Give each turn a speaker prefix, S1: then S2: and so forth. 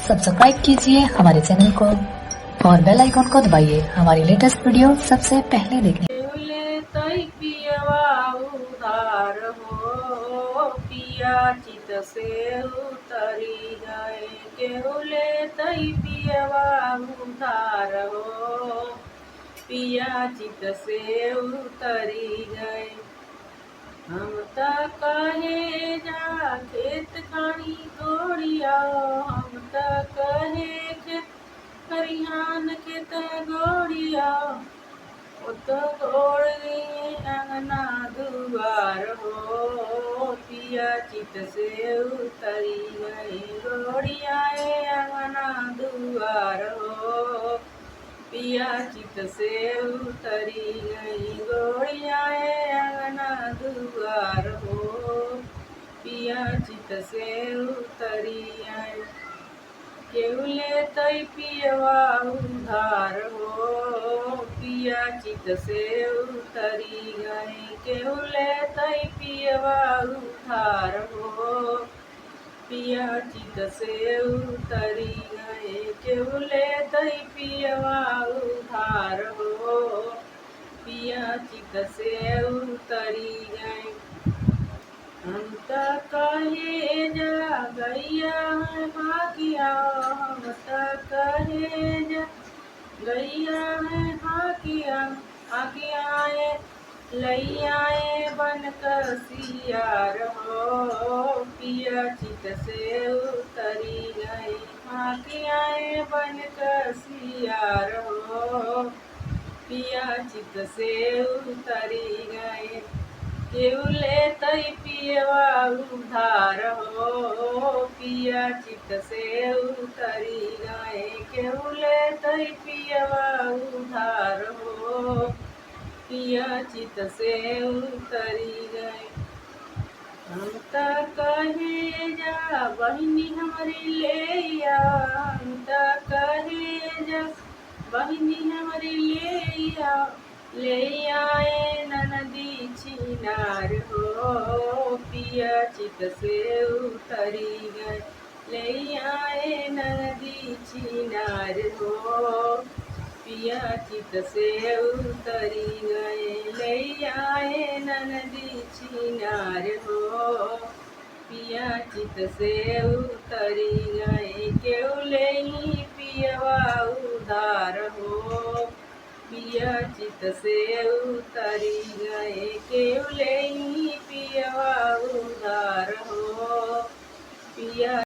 S1: Subscribe कीजिए हमारे channel को और बेल आइकॉन को दबाइए हमारी लेटेस्ट वीडियो सबसे पहले देखने।
S2: केवले तई पियवा उधार हो, पिया चित से उतरी गए। केवले तई पियवा उधार हो, पिया चित से उतरी गए। हम त कहे जा खेत खानी गोड़िया, हम त कहे खेत खरिहान खेत गोड़िया। उत गोड़ गई अंगना दुआर हो, पिया चित से उतरी गई। गोड़िया अंगना दुआर हो, पिया चित से उतरी गई। गोड़िया अंगना दुआर हो, पिया चित से उतरी आई। केवले तई पियवा उधार हो, पिया चित से उतरी गए। केवले तई पियवा उधार हो, पिया चित से उतरी गए। केवले तई पियवा उधार हो, पिया चित से उतरी गए। हम त कहे जा गैया है हाकिया, हम त कहे जा गैया है हाकिया। हाकियाए लैयाए बन कसियार हो, पिया चित से उतरी गई। हाकियाए बन कसियार हो, पिया चित से उतरी गए। केवले तई पियवा उधार हो, पिया चित से उतरी गए। केवले तई पियवा उधार हो, पिया चित से उतरी गए। हम त कहे जा बहिनी हमारी लेया, हम त कहे जा बहिनी हमारी लेया। ले आए ननदी छिनार हो, पिया चित से उतरी गए। ले आए ननदी छिनार हो, पिया चित से उतरी गए। ले आए ननदी छिनार हो, पिया चित से उतरी गए। केवले ही पियवा उधार हो, पिया चित से उतरी गए। केवले ही पियवा उधार हो, पिया